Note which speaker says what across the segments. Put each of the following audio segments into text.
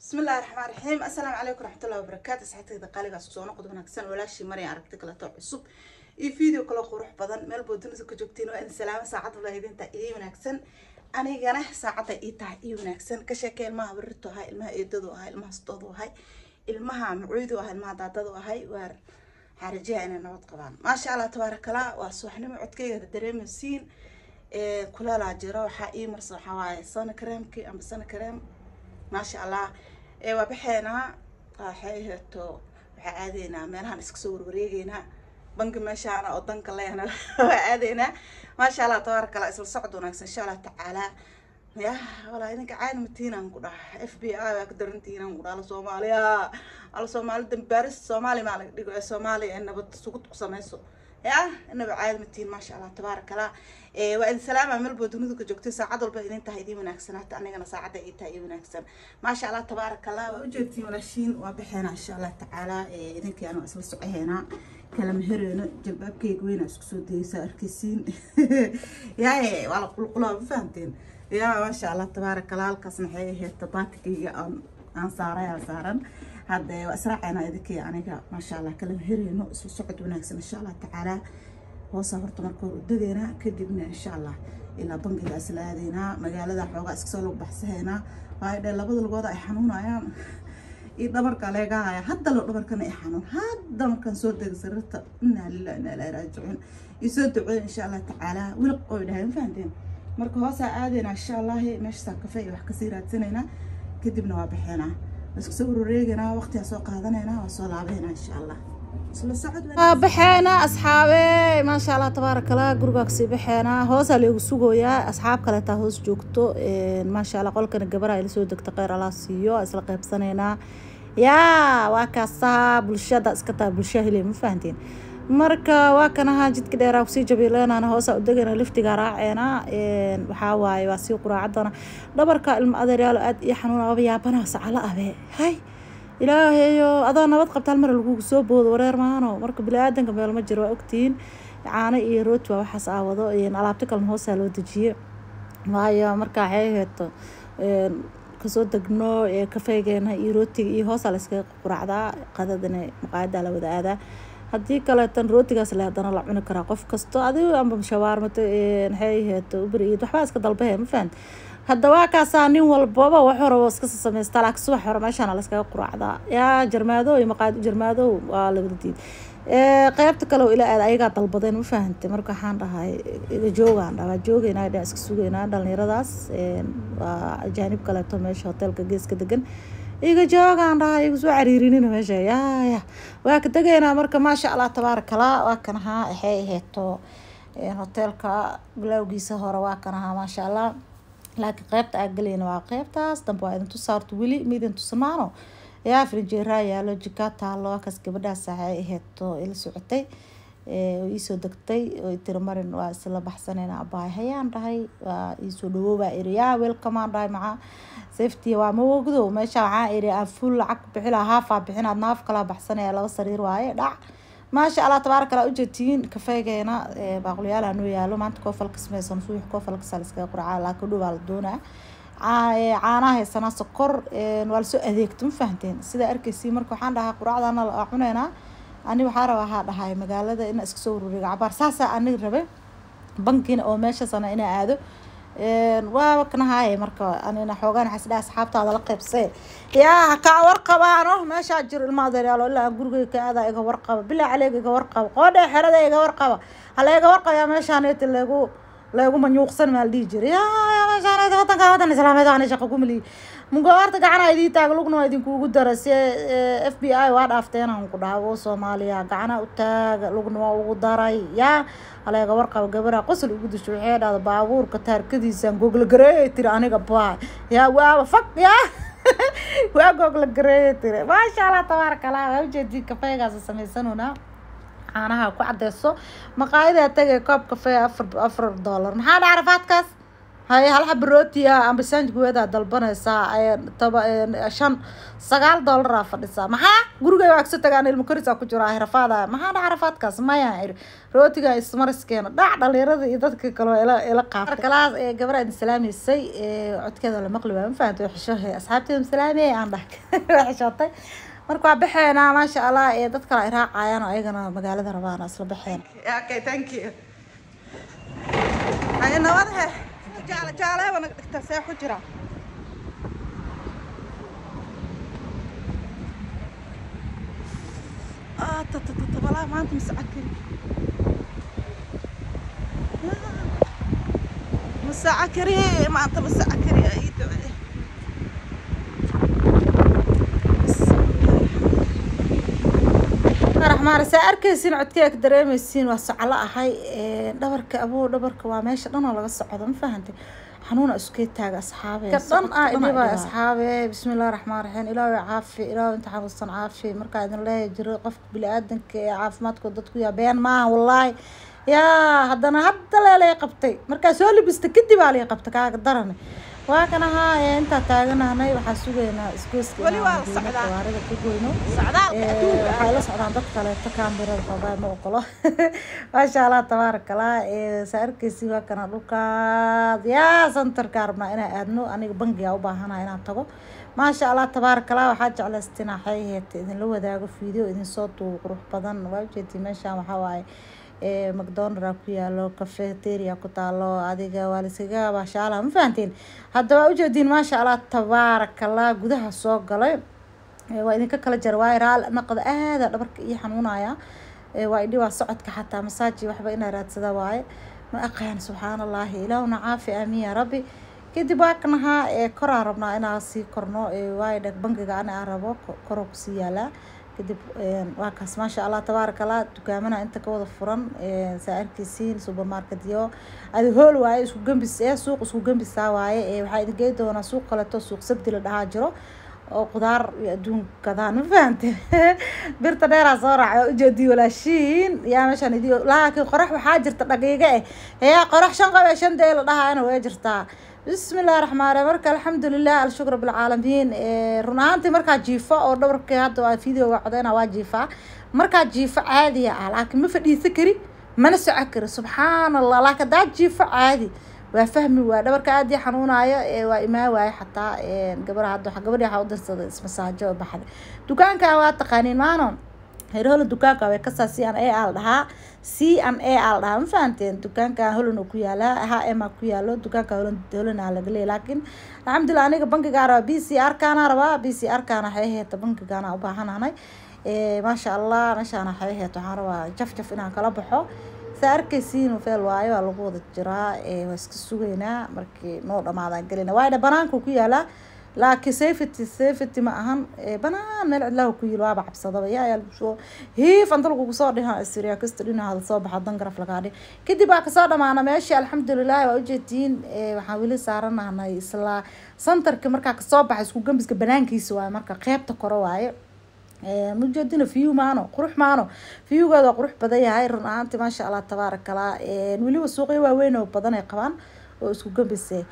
Speaker 1: بسم الله الرحمن الرحيم. السلام عليكم ورحمة الله وبركاته. صحتي دقالي قاسونا قد ونكسن ولا شي مري عرفتك لا توع عصب إيه فيديو كلا قروح بدن مال بودنس كجوكتين وإن سلام ساعات ولا هيدين تا إيه ونكسن أنا جانا ساعات إيه تا إيه ونكسن كشكل ما برتو هاي المها إيدو هاي المها استوضو هاي المها معيدو هاي المها دادو هاي وار حرجة أنا نوت قبان ما شاء الله تبارك الله وصحنا معد كي دريم السين كلها لا جرا حقي مرصو حواي صن كريم كي أم صن كريم ما شاء الله وبحنا حيهتو وعادينا منها نسكسور وريجينا بنك ما شاء الله أطنك الله هنا وعادينا ما شاء الله تبارك الله اسم صعدونا إن شاء الله تعالى يا والله إنك عاد متينا نقول FBI أقدر نتينا نقول على صوماليا على صومالي دمبارس صومالي مالك دقوا صومالي إنه بتسقط قسميسو يا إنه بعاد متين ما شاء الله تبارك الله وإن سلام عمل بدونك جوكتي ساعة البعدين أنت هيدي مناكسنات أنا جنا ساعة إيتها مناكسن ما شاء الله تبارك الله وجدتي ونشين وبحنا إن شاء الله تعالى إذا كانوا أصل سعينا كلام هرنا جلباب كي وين أسكسودي سار كيسين يا والله قلقلا فهمتين يا ما شاء الله تبارك الله القسم هي التباتكي أن صارا هذا وأسرعنا إذا يعني ما شاء الله كلام هرنا أصل سعد وناكسن إن شاء الله تعالى وصارت مركور دقينا كدبنا إن شاء الله إلى بنك الأسلادينا مجال ذا حوجا إسكسلو بحثنا هاي لابد الوضع يحنون أيام إذا مرك عليها حتى لو مرك يحنون هذا مرك صوت سرت إن لله إن لا راجعون يسود إن شاء الله تعالى ولقوا لهم فهمتين مرك هوسا عادنا إن شاء الله مش ساكفي وحكسيرات سنينا كدبنا وبحنا بس كسبروا ريجنا وقت يسوق هذانا وصل عبينا إن شاء الله
Speaker 2: بحنا أصحابي ما شاء الله تبارك الله جروبك سي بحنا هوس اللي وسوقوا يا أصحاب كلا تهوس جوكتو ما شاء الله قول كان الجبرة اللي سودك تقير على سيو أسلق بسنينا يا وكاسا بالشدة اسكتا بالشهي اللي مفهمتين مركا وكانها جد كده راوسي جبيلنا أنا هوس أدقنا لفتي قراعنا وحاواي واسيو قراعتنا دبركا المقدريال أد يحنون أبي بناس على أبي هاي إلهي أذا نبض قبل المرة اللي سوب ورير معنا مركب بلادن قبل ما جروا أكتين عانى إيروت وحس عوضو إن علابتك المهوسة لو تجي وهي مركا عيهت كسود دقنو كفايجينها إيروتي إيهوسة لسك قرعدا قددنا مقاعدة لو هذا هدي كلا تنروتي قاس له دنا لعنا كراقف كستو هذه أم بشوارمة نحيهت وبريد وحباس كضلبها مفهوم هذا واقع nin walbaba wuxuu rabo iska sameystaa laakiin subax hore meeshan la iskaga quraacdaa yaa jarmaado iyo maqaad jarmaado waa la wadatiin qaybta kale oo ila aad ayaga dalbadeen ma fahantay marka waxaan dhahay iga joogaan iska sugeynaa dhalinyaradaas waa ajaanib kale to meesha hotelka geeska degan iga joogaan dhahay igu soo cariirinina meesha yaa waa ka tagaynaa marka ma sha Allah tabarakallah waa kanaha heeto hotelka bilowgiisa hore waa kanaha ma sha Allah لكن قيبت أقلين وقيبتاس دنبوا إذا تصارت ولي ميدن تصنعوا يا فرنجيرا يا لوجيكات الله كسك بدأ ساعة هتو إلى سعتي ويسو دكتي ويترمرن واسلا بحسنين أباي هيان راي ويسو دوبا إريا ويلكمان راي مع سيفتي وموجودو ماشى عائري أفول عق بحلا هافا بحنا ناف كلا بحسنين على صرير واي لا ما شاء الله تبارك الله أجتين كفاية هنا بقولي على إنه يالو ما أنت كوفل قسمة صنصوح كوفل قسالس كقرعة لكن دو بالدونة عاناه السنة سكر والسوء هذيك تنفهمتين سيدا أركسي مركو حندها قرعة أنا أحنا أنا وحارة وهذا هاي مقالة ده إن أسكسور ورجع برساسة أنا ربي بنكين أو ماشى سنة إنا عادو وكنا هاي مركا أنا حوجان حسد أصحاب هذا لقب صير يا كورقة بانه ما شاجر الماضي يا الله جورجي كذا إيجا ورقة بالله عليك إيجا ورقة قاعد حرده إيجا ورقة هلا إيجا ورقة يا ما شانيت اللي جو من يقصن مال ديجر يا ما شانيت غطا كهذا سلامة أنا شقكم لي مقارنة قعنا يدي تاقلقنا يدين كوجو درس FBI واد أفتينا نقولها وصوماليا قعنا وتاقلقنا وداري يا على جورقة وجبرة قصر وجود الشرحية هذا باور كتار كذي سان جوجل جري ترى أنا قبّا يا واو فك يا وجوجل جري ترى ما شاء الله تبارك الله وجدي كفاية جالس سميسنونا أنا قاعد الصو مقاعدة تجي كوب كفاية $4 ما حد عرفات كاس هاي هل حب روتي أم بسنج جودا دلبنا ساعة طبعا شن $9 فدسا ما جروجا وعكسة عن المكرس أكو جراه رفاضة ما عرفات كاس ما يعني روتي جا استمرس كنا دا ليرة إذا كلوا إلى قاف كلاس قبل السلامي السي عد كذا المقلبة فهمت وحشة أصحابتي السلامي عندك حشطي marka bixina ma sha Allah ee dadka ay raacayaan oo ayagana magaalada rabaan asla bixin
Speaker 1: okay thank you ay nabad he jaale wana dhigta see ku jira wala maanta مساعكري ما أنت مساعكري أيد
Speaker 2: الرحمن سأركز عدكيك دريم السين والسعلاء هاي دبرك أبو دبرك وماشي أنا ولا قصة ما فهمتي حنون أسكيت تاج أصحابي كتن إلي أصحابي بسم الله الرحمن الرحيم إلهي عافي إلهي أنت حافظتن عافي مركز الله يجري قفك بلادنك عاف ما تقدرك يا بين ما والله يا هدنا لا قبتي مركز سؤالي بستكدي بالي قبتك أقدرني وكان ها أنت تاجنا هنا وحسوينا إسكوس
Speaker 1: ولي والصعداء
Speaker 2: وارد كوجينو
Speaker 1: صعداء
Speaker 2: حيلا صعداء دكتور تكامل الفضاء موقله ما شاء الله تبارك الله سأركز وكان لوكا يا سنتر كارما أنا أدنو أنا بنجي أو بهنا أنا تقو ما شاء الله تبارك الله وحاجة على استناحية إذن لو ذاك فيديو إذن صوت وروح بدن وجدتي ماشى وحواي ماكدونالدز ku yaalo cafeteria ku taalo adiga waalisiga baasha Allah ma fahanteen hadaba u jeedin ma sha Allah tabarakallah gudaha soo galay waa idinka kala jar viral naqad aad dhabarka iyo xanuunaya waa idii waa socodka xataa masaaji waxba ina raadsada waay ma aqaan subhanallah ilaahuna caafi aamin ya rabbi kadib waakanaha koraa rabnaa inaan sii korno waay dhag bangiga ana rabo koro ku sii yaala kadib waa kaas ma sha Allah tabarakallah dukaamana inta ka wada furan saarkiisiin supermarket yo adi hool waaye isku gambis suuq isku gambis waaye waxa idin geey doona suuq qalato suuq sabti la dhaha jiro oo qudaar iyo adduun kadaan ma fahamtay birta dheer soo raaco u jeedi walaashiin yaa meeshan idii laakiin qorax waxa jirta dhaqiiga qorax 5 deel dhahaana way jirtaa بسم الله الرحمن الرحيم الحمد لله الشكر بالعالمين رنانتي مركا جيفا او دبرك هدا فيديو وعدينا وا جيفا مركا جيفا عادي لكن ما فدي سكري ما نسعكر سبحان الله لكن دا جيفا عادي وفهمي وا دبرك عادي حنونايا وا اما واي حتى غبر هدا غبر يا ودرسد اسم ساجو بخد دكانكا وا تقانين مانو هيرهول دكانكا way ka saasiyaan ay aal dhaha CMA aal dhaha ma fahanteen dukaanka holon ku yaala HM ku yaalo dukaanka holon laga leeyahay laakiin alxamdulillah aniga bankiga araba BCR kana raba BCR kana hay'adda bankiga ana u baahanahay ma sha Allah meeshaan hay'adda waxaan rabaa jaf inaan kala baxo saarkaysiin oo feel waayo waa lagu wada jiraa waa iska sugeynaa markii noo dhamaadaan galina waayda banaanka ku yaala laakiin safety ma ahan banaan meel cidlaha ku yilo waaba cabsadaba yaa soo hiif anta lagu soo dhihan Syria kasta dhinaca soo baxa dangaraf laga dhig kadib baa ka soo dhamaana meeshii alxamdulillah waa u jeedin waxaan wili saaranahay isla centerka marka ka soo baxay isku gambiska banaankiisa waa marka qaybta koro waaye مجدنا فيو مانو قروح مانو فيو قادو قروح بدايا هاي رنانتي ما شاء الله تبارك الله نولي وسوقي واوينو بدانا يقبان واسكو قبسي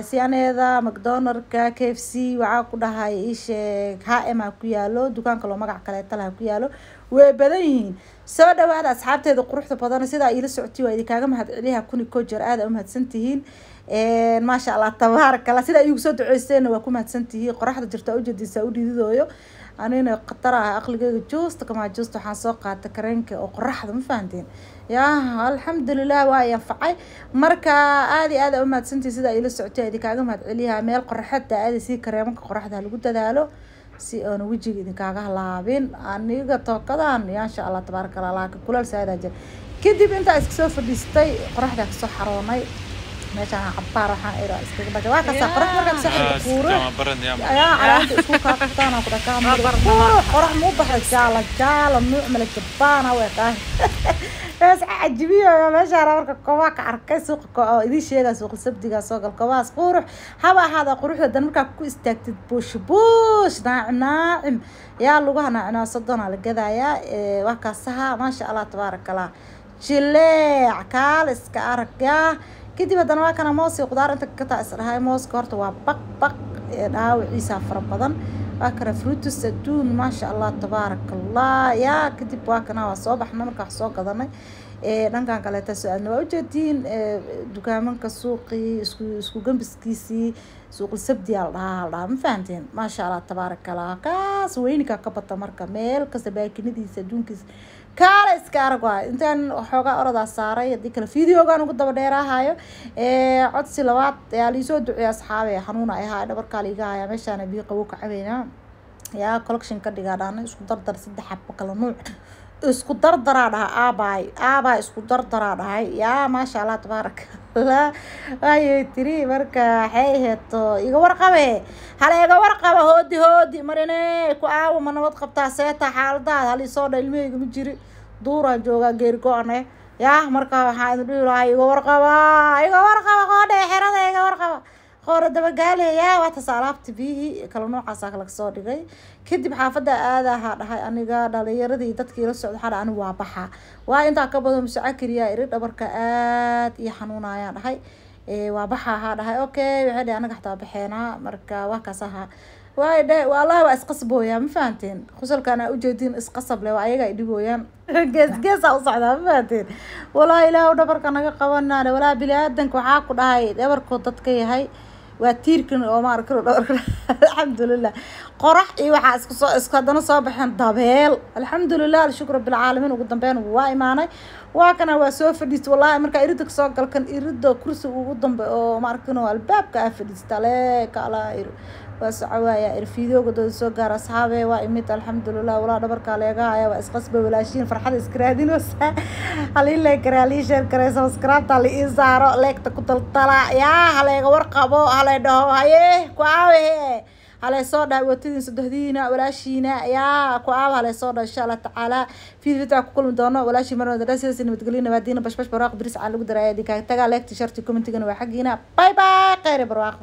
Speaker 2: سيانيدا ماكدونالدز KFC waxaa ku dhahay isheeg HM ku yaalo dukaanka loo magac kale talaha ku yaalo way badan yihiin soo dhawaada asxaabteeda quruxda badan sida ay la socotay waa idinkaga mahad celiha kuni ko jeer aad u mahadsantihiin ma sha Allah tabarakallah sida ay ugu soo duceysteen waa ku mahadsantihiin qoraxda jirta u jeedisa u dhididooyo anina qataraha aqligayga joosta kama joosta waxaan soo qaatay kareenka oo qoraxda ma fahanteen yaa alxamdulillah waa yanfacay marka aad u mahadsantihiin sida ay la socotay idinkaga mahad celiha meel qoraxda aad si kareemka qoraxda lagu dadaalo si aan wajiga idinkaga halaabin aniga tookadaan yaa sha Allah tabarakallah laakiin kulal saada jir kadib inta iska soo fadhiistay qoraxda ka soo xaroonay meeshaan cabbaar waxaan ira iskaga baday waa ka qorax marka saxir kuuro ayaa calaamada isku ka qabtaan ku dhakaa qorax muu baxay jaala nuuc mala jabbaana way tahay بس عجبيه ماشي على مركب كواك عركس سوق إذا شيء سوق سبدي سوق الكواس قروح هذا قروح ده مركب كو استكتد بوش ناعم يا لغة أنا صدنا على كذا يا وكاسها ما شاء الله تبارك الله شلي عكال إسكارك kadib haddana waa kana moos iyo qudaar inta ka taas dhahay mooska horta waa baq dhaawaciisa fara badan waa kana fruitus adduun maasha allah tabaarakallah yaa kadib waa kana waa soo baxna markaa soo gadanay dhankan kaleeta soo-aadna waa ujeediin dukaamanka suuqii isku gambiskiisii suuq sabdi aa la dhahaa ma fahanteen maasha allah tabaarakallah kaas weynikaa ka bata marka meel kasta baakinadiisa adduunkiisa kaala iska arag waay intaan waxoogaa oradaa saaray haddii kale videogaan ugu daba dheeraahayo codsi labaad ayaa liisoo duceeya asxaabe xanuuna ay ahaa dhabarkaa liiga haya meeshaana biyo qabow ka cabeynaa yaa collection ka dhigaa dhaana isku dardar 3 xabo kala nuuc isku dardaraa dhaha aabaa isku dardaraa dhahay yaa maasha allah tabaarakallah ayay tiri marka waxay heeto iga warqabe hala iga warqaba hoodi marine ku aawo ma nabad qabtaa seeta xaaladaad hal isoo dha ilmahayga ma jiri duuraan joogaa geerigo-ane yaa marka waxaa idin dhihi lahaa iga warqaba qoodhe xerada iga warqaba qoora dabagaaleyaa waa taas alaabta biyihii kala noocaasa kala soo dhigay kadib xaafadda aadaha dhahay aniga dhalinyaradii dadkii la socda xada anigu waa baxa waa intaa ka badan musacakiriya iri dhabarka aad iyo xanuunaya dhahay waa baxa ha dhahay okay waxay dhahay anaga xataa baxeenaa marka waa kaas aha waay dhahay wallahi waa isqasbooyaa ma fahanteen qusalkana ujeedin isqasab leh waa ayaga ay dhibooyaan gees u socdaa ma fahanteen wallahi ilaahu dhabarka naga qabanaa walaa bilaadanka waxaa ku dhahay dhabarkood dadka yahay waa tiirkan oo ma arko dhabarka alxamdulillah qorax iyo waxa isku hadana soo baxeen dabeel alxamdulillah shukr bil caalamiin ugu dambeyn waa imaanay waa kana waa soo fadhiis wallahi marka irid ka soo galkan irid kursi ugu dambe oo ma arko albaabka fadhiistale kala واسعوايا الفيديو قد سو غار اصحابي واميت الحمد لله ولا دبركا ليغا يا اسقسبه ولاشين فرحه اسكرادين وسا علي لا كرالي شير كري سبسكرايب تالي ازارو ليك تكتلتلا يا هليغا ورقبو هلي دهو هاي كواوي هلي سو داوتين سدهدينا ولاشينا يا كواو هلي سو ان شاء الله تعالى فيديو تاع كل دونا ولاشي مره دراسه نبتقلينا بادينا باش براق بريس على لو درايا دي كاغا ليك تيشيرت كومنتيغنا وا حقينا باي باي خير برواق